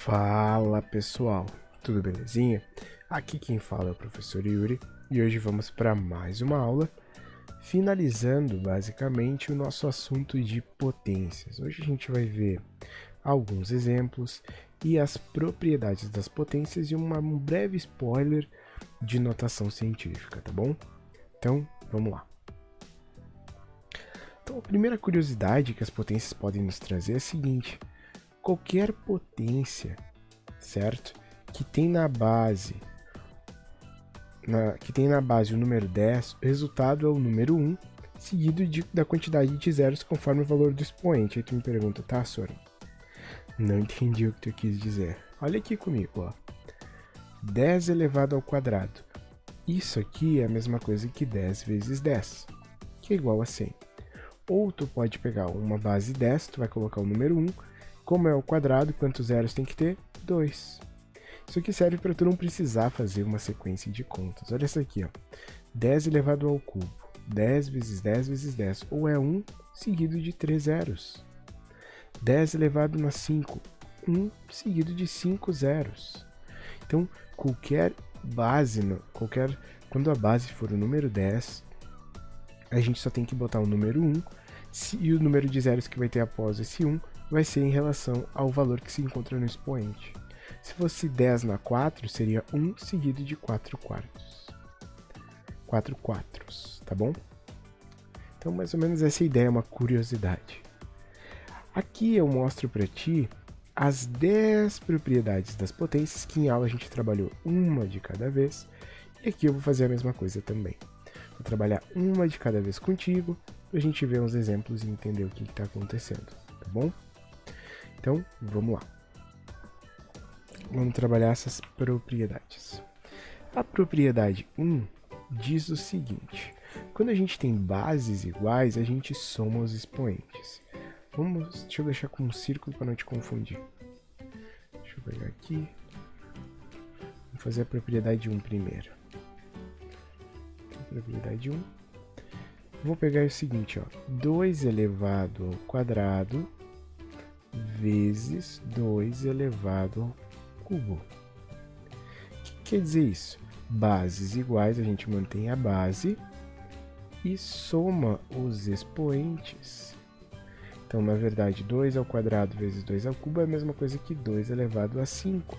Fala pessoal, tudo belezinha? Aqui quem fala é o professor Yuri e hoje vamos para mais uma aula, finalizando basicamente o nosso assunto de potências. Hoje a gente vai ver alguns exemplos e as propriedades das potências e um breve spoiler de notação científica, tá bom? Então, vamos lá. Então, a primeira curiosidade que as potências podem nos trazer é a seguinte: qualquer potência, certo? Que tem na base o número 10, o resultado é o número 1, seguido da quantidade de zeros conforme o valor do expoente. Aí tu me pergunta, tá, Sora? Não entendi o que tu quis dizer. Olha aqui comigo, ó. 10 elevado ao quadrado. Isso aqui é a mesma coisa que 10 vezes 10, que é igual a 100. Ou tu pode pegar uma base 10, tu vai colocar o número 1, como é ao quadrado, quantos zeros tem que ter? 2. Isso aqui serve para tu não precisar fazer uma sequência de contas. Olha isso aqui, ó. 10 elevado ao cubo. 10 vezes 10 vezes 10. Ou é 1 seguido de 3 zeros. 10 elevado a 5. 1 seguido de 5 zeros. Então, quando a base for o número 10, a gente só tem que botar o número 1. E o número de zeros que vai ter após esse 1 vai ser em relação ao valor que se encontra no expoente. Se fosse 10 na 4, seria 1 seguido de 4 quartos. 4 quatros, tá bom? Então, mais ou menos essa ideia é uma curiosidade. Aqui eu mostro para ti as 10 propriedades das potências, que em aula a gente trabalhou uma de cada vez. E aqui eu vou fazer a mesma coisa também. Vou trabalhar uma de cada vez contigo, para a gente ver uns exemplos e entender o que está acontecendo, tá bom? Então, vamos lá. Vamos trabalhar essas propriedades. A propriedade 1 diz o seguinte: quando a gente tem bases iguais, a gente soma os expoentes. Deixa eu deixar com um círculo para não te confundir. Deixa eu pegar aqui. Vamos fazer a propriedade 1 primeiro. Propriedade 1. Vou pegar o seguinte, ó. 2 elevado ao quadrado vezes 2 elevado ao cubo. O que quer dizer isso? Bases iguais, a gente mantém a base e soma os expoentes. Então, na verdade, 2 ao quadrado vezes 2 ao cubo é a mesma coisa que 2 elevado a 5.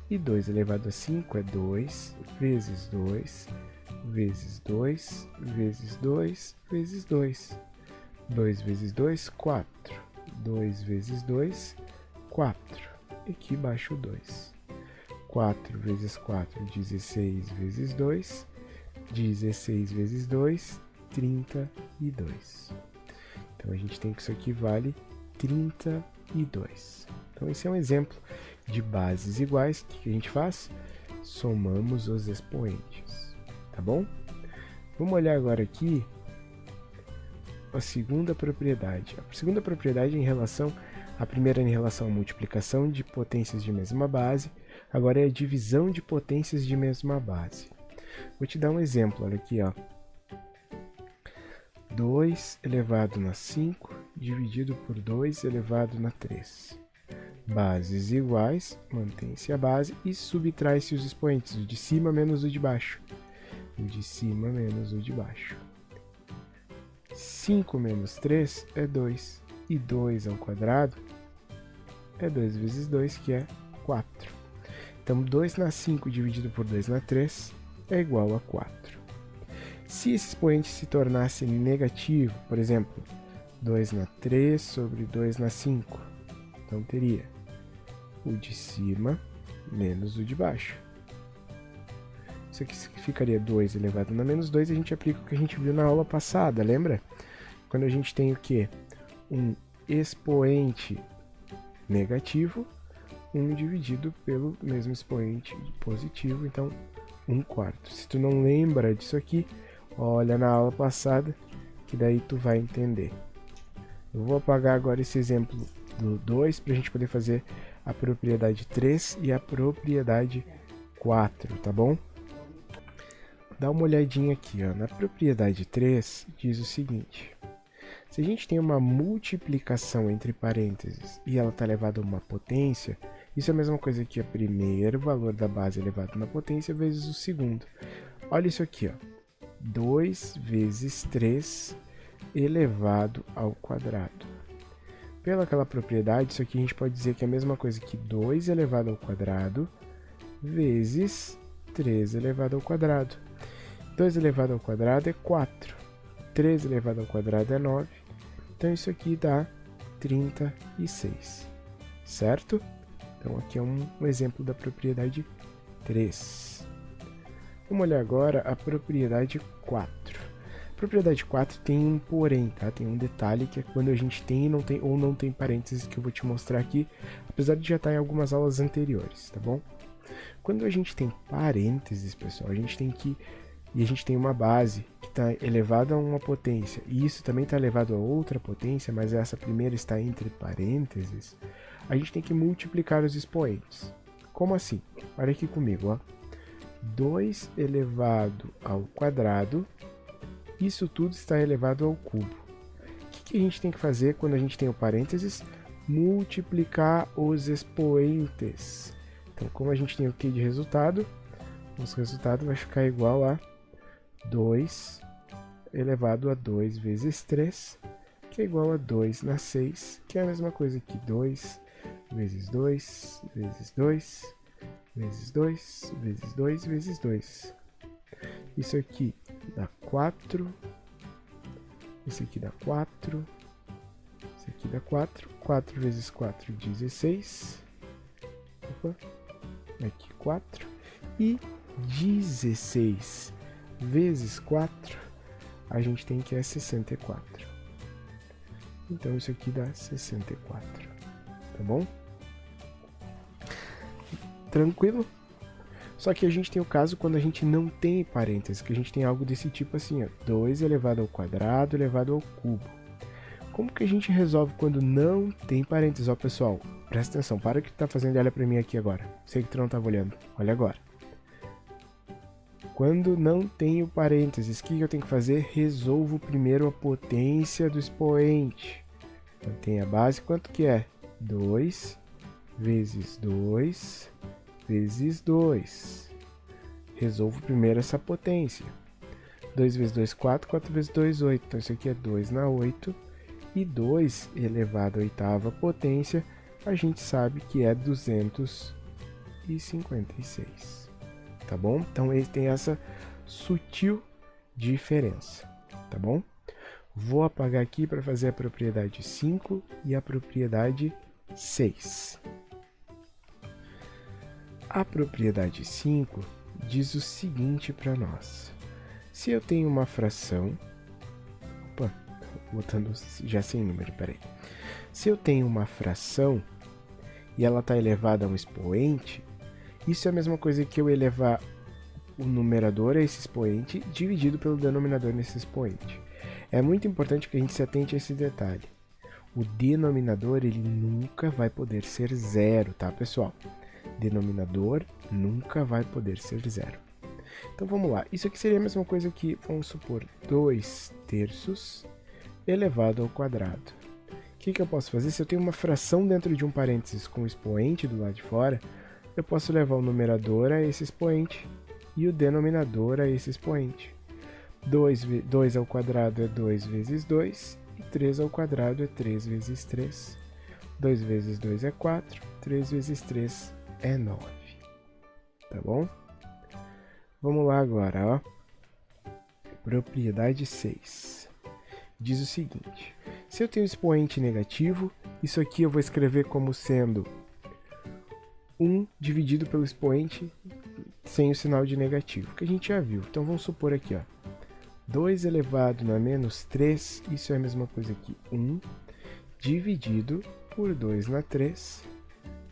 E 2 elevado a 5 é 2 vezes 2 vezes 2 vezes 2 vezes 2. 2 vezes 2, 4. 2 vezes 2, 4. E aqui embaixo 2. 4 vezes 4, 16 vezes 2. 16 vezes 2, 32. Então a gente tem que isso aqui vale 32. Então esse é um exemplo de bases iguais. O que a gente faz? Somamos os expoentes. Tá bom? Vamos olhar agora aqui a segunda propriedade. A segunda propriedade em relação à primeira, em relação à multiplicação de potências de mesma base. Agora é a divisão de potências de mesma base. Vou te dar um exemplo, olha aqui, ó. 2 elevado na 5 dividido por 2 elevado na 3. Bases iguais, mantém-se a base e subtrai-se os expoentes, o de cima menos o de baixo. O de cima menos o de baixo. 5 menos 3 é 2. E 2 ao quadrado é 2 vezes 2, que é 4. Então, 2 na 5 dividido por 2 na 3 é igual a 4. Se esse expoente se tornasse negativo, por exemplo, 2 na 3 sobre 2 na 5, então teria o de cima menos o de baixo. Isso aqui ficaria 2 elevado a menos 2, a gente aplica o que a gente viu na aula passada, lembra? Quando a gente tem o quê? Um expoente negativo, 1 dividido pelo mesmo expoente positivo, então 1/4. Se tu não lembra disso aqui, olha na aula passada, que daí tu vai entender. Eu vou apagar agora esse exemplo do 2, para a gente poder fazer a propriedade 3 e a propriedade 4, tá bom? Dá uma olhadinha aqui, ó. Na propriedade 3 diz o seguinte: se a gente tem uma multiplicação entre parênteses e ela está elevada a uma potência, Isso é a mesma coisa que o primeiro valor da base elevado na potência vezes o segundo. Olha isso aqui, ó. 2 vezes 3 elevado ao quadrado. Pela aquela propriedade, isso aqui a gente pode dizer que é a mesma coisa que 2 elevado ao quadrado vezes 3 elevado ao quadrado. 2 elevado ao quadrado é 4. 3 elevado ao quadrado é 9. Então isso aqui dá 36. Certo? Então aqui é um exemplo da propriedade 3. Vamos olhar agora a propriedade 4. A propriedade 4 tem um porém, tá? Tem um detalhe que é quando a gente tem, não tem ou não tem parênteses, que eu vou te mostrar aqui, apesar de já estar em algumas aulas anteriores, tá bom? Quando a gente tem parênteses, pessoal, a gente tem uma base que está elevada a uma potência, e isso também está elevado a outra potência, mas essa primeira está entre parênteses, a gente tem que multiplicar os expoentes. Como assim? Olha aqui comigo, ó. 2 elevado ao quadrado, isso tudo está elevado ao cubo. O que a gente tem que fazer quando a gente tem o parênteses? Multiplicar os expoentes. Então, como a gente tem o que de resultado? Nosso resultado vai ficar igual a 2 elevado a 2 vezes 3, que é igual a 2 na 6, que é a mesma coisa que 2 vezes 2 vezes 2 vezes 2 vezes 2 vezes 2. Isso aqui dá 4, isso aqui dá 4, isso aqui dá 4, 4 vezes 4, 16, opa, aqui 4, e 16 vezes 4, a gente tem que é 64. Então isso aqui dá 64, tá bom? Tranquilo? Só que a gente tem o caso quando a gente não tem parênteses, que a gente tem algo desse tipo assim, ó, 2 elevado ao quadrado elevado ao cubo. Como que a gente resolve quando não tem parênteses? Ó, pessoal, presta atenção, para o que tu tá fazendo e olha pra mim aqui agora. Sei que tu não tava olhando, olha agora. Quando não tenho parênteses, o que eu tenho que fazer? Resolvo primeiro a potência do expoente. Então tem a base, quanto que é? 2 vezes 2 vezes 2. Resolvo primeiro essa potência. 2 vezes 2, 4. 4 vezes 2, 8. Então isso aqui é 2 na 8. E 2 elevado à oitava potência, a gente sabe que é 256. Tá bom? Então ele tem essa sutil diferença. Tá bom? Vou apagar aqui para fazer a propriedade 5 e a propriedade 6. A propriedade 5 diz o seguinte para nós. Se eu tenho uma fração... Opa, botando já sem número, peraí. Se eu tenho uma fração e ela está elevada a um expoente, isso é a mesma coisa que eu elevar o numerador a esse expoente dividido pelo denominador nesse expoente. É muito importante que a gente se atente a esse detalhe. O denominador ele nunca vai poder ser zero, tá, pessoal? Denominador nunca vai poder ser zero. Então vamos lá, isso aqui seria a mesma coisa que, vamos supor, 2 terços elevado ao quadrado. O que eu posso fazer? Se eu tenho uma fração dentro de um parênteses com o expoente do lado de fora, eu posso levar o numerador a esse expoente e o denominador a esse expoente. 2 ao quadrado é 2 vezes 2 e 3 ao quadrado é 3 vezes 3. 2 vezes 2 é 4, 3 vezes 3 é 9. Tá bom? Vamos lá agora, ó. Propriedade 6. Diz o seguinte. Se eu tenho expoente negativo, isso aqui eu vou escrever como sendo 1 dividido pelo expoente sem o sinal de negativo, que a gente já viu. Então vamos supor aqui, ó. 2 elevado na menos 3, isso é a mesma coisa que 1 dividido por 2 na 3,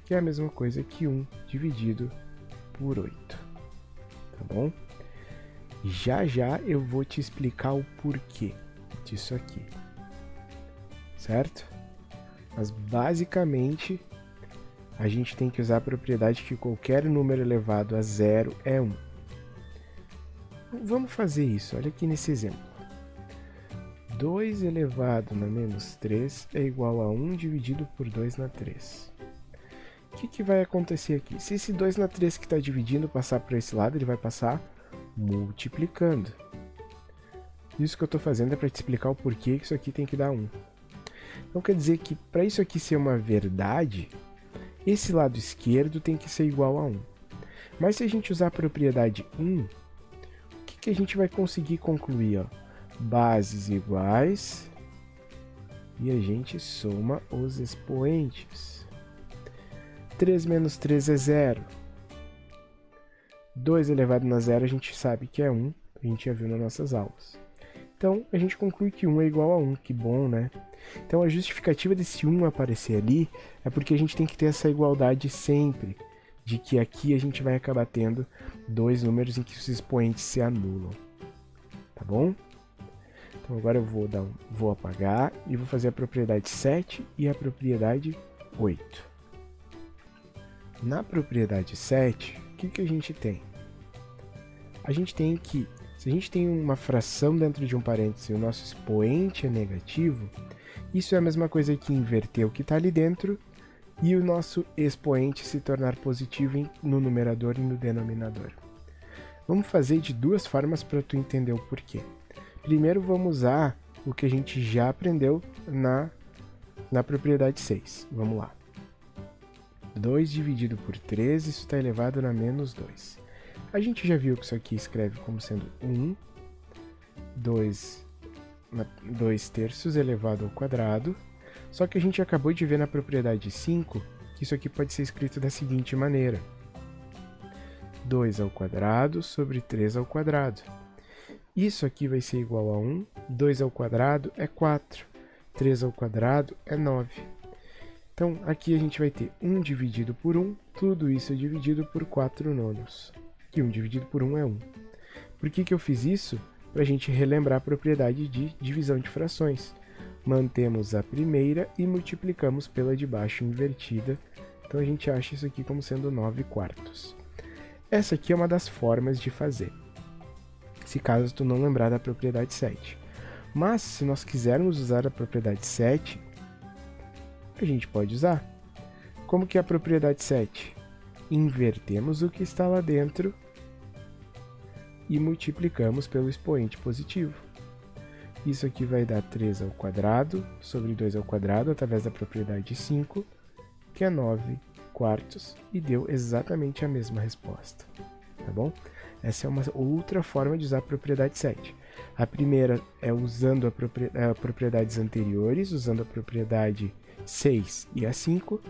que é a mesma coisa que 1 dividido por 8. Tá bom? Já já eu vou te explicar o porquê disso aqui. Certo? Mas basicamente a gente tem que usar a propriedade que qualquer número elevado a zero é 1. Vamos fazer isso, olha aqui nesse exemplo. 2 elevado na menos 3 é igual a 1 dividido por 2 na 3. O que vai acontecer aqui? Se esse 2 na 3 que está dividindo passar para esse lado, ele vai passar multiplicando. Isso que eu estou fazendo é para te explicar o porquê que isso aqui tem que dar 1. Então quer dizer que para isso aqui ser uma verdade, esse lado esquerdo tem que ser igual a 1. Mas se a gente usar a propriedade 1, o que a gente vai conseguir concluir? Ó? Bases iguais e a gente soma os expoentes. 3 menos 3 é 0. 2 elevado a 0 a gente sabe que é 1, a gente já viu nas nossas aulas. Então a gente conclui que 1 é igual a 1, que bom, né? Então a justificativa desse 1 aparecer ali é porque a gente tem que ter essa igualdade sempre, de que aqui a gente vai acabar tendo dois números em que os expoentes se anulam. Tá bom? Então agora eu vou apagar e vou fazer a propriedade 7 e a propriedade 8. Na propriedade 7, o que a gente tem? A gente tem que, se a gente tem uma fração dentro de um parêntese e o nosso expoente é negativo, isso é a mesma coisa que inverter o que está ali dentro e o nosso expoente se tornar positivo no numerador e no denominador. Vamos fazer de duas formas para tu entender o porquê. Primeiro vamos usar o que a gente já aprendeu na propriedade 6. Vamos lá. 2 dividido por 3, isso está elevado na menos 2. A gente já viu que isso aqui escreve como sendo 1, 2 terços elevado ao quadrado. Só que a gente acabou de ver na propriedade 5 que isso aqui pode ser escrito da seguinte maneira. 2 ao quadrado sobre 3 ao quadrado. Isso aqui vai ser igual a 1, 2 ao quadrado é 4, 3 ao quadrado é 9. Então, aqui a gente vai ter 1 dividido por 1, tudo isso é dividido por 4 nonos. E 1 dividido por 1 é 1. Por que eu fiz isso? Para a gente relembrar a propriedade de divisão de frações. Mantemos a primeira e multiplicamos pela de baixo invertida. Então, a gente acha isso aqui como sendo 9 quartos. Essa aqui é uma das formas de fazer, se caso tu não lembrar da propriedade 7. Mas, se nós quisermos usar a propriedade 7, a gente pode usar. Como que é a propriedade 7? Invertemos o que está lá dentro e multiplicamos pelo expoente positivo. Isso aqui vai dar 3 ao quadrado sobre 2 ao quadrado através da propriedade 5, que é 9 quartos, e deu exatamente a mesma resposta. Tá bom? Essa é uma outra forma de usar a propriedade 7. A primeira é usando as propriedades anteriores, usando a propriedade 6 e a 5.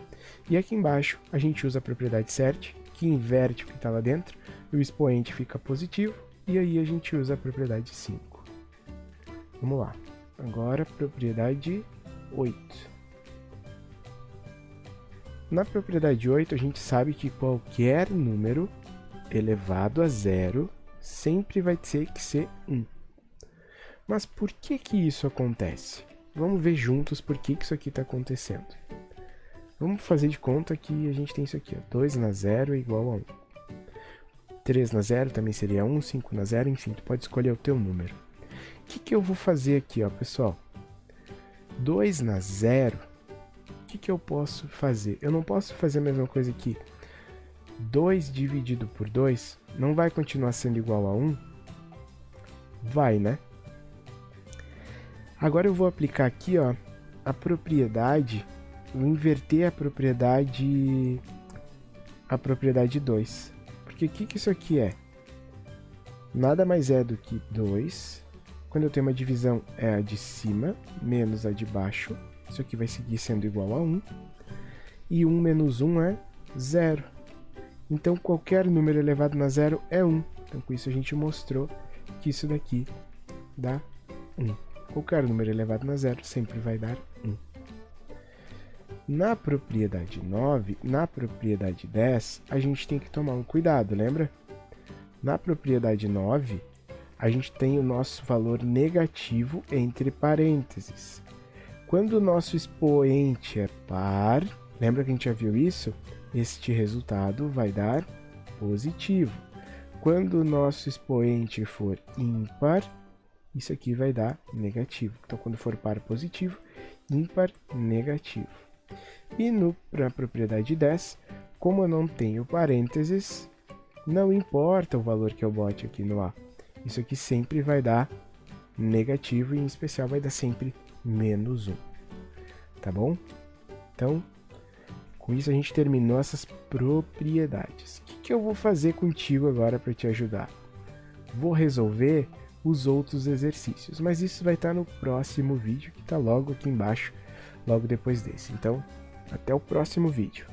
E aqui embaixo a gente usa a propriedade 7, que inverte o que está lá dentro, e o expoente fica positivo, e aí a gente usa a propriedade 5. Vamos lá. Agora, propriedade 8. Na propriedade 8, a gente sabe que qualquer número elevado a zero sempre vai ter que ser 1. Mas por que isso acontece? Vamos ver juntos por que isso aqui está acontecendo. Vamos fazer de conta que a gente tem isso aqui, ó, 2 na 0 é igual a 1. 3 na 0 também seria 1, 5 na 0, enfim, tu pode escolher o teu número. O que eu vou fazer aqui, ó, pessoal? 2 na 0, o que eu posso fazer? Eu não posso fazer a mesma coisa aqui. 2 dividido por 2 não vai continuar sendo igual a 1? Vai, né? Agora eu vou aplicar aqui, ó, a propriedade, vou inverter a propriedade 2. Porque o que isso aqui é? Nada mais é do que 2. Quando eu tenho uma divisão, é a de cima menos a de baixo. Isso aqui vai seguir sendo igual a 1. E 1 menos 1 é 0. Então, qualquer número elevado na 0 é 1. Então, com isso a gente mostrou que isso daqui dá 1. Qualquer número elevado na 0 sempre vai dar 1. Na propriedade 9, na propriedade 10, a gente tem que tomar um cuidado, lembra? Na propriedade 9, a gente tem o nosso valor negativo entre parênteses. Quando o nosso expoente é par, lembra que a gente já viu isso? Este resultado vai dar positivo. Quando o nosso expoente for ímpar, isso aqui vai dar negativo. Então, quando for par positivo, ímpar negativo. E para a propriedade 10, como eu não tenho parênteses, não importa o valor que eu bote aqui no A. Isso aqui sempre vai dar negativo e em especial vai dar sempre menos 1. Tá bom? Então, com isso a gente terminou essas propriedades. O que eu vou fazer contigo agora para te ajudar? Vou resolver os outros exercícios, mas isso vai estar no próximo vídeo, que está logo aqui embaixo, logo depois desse. Então, até o próximo vídeo.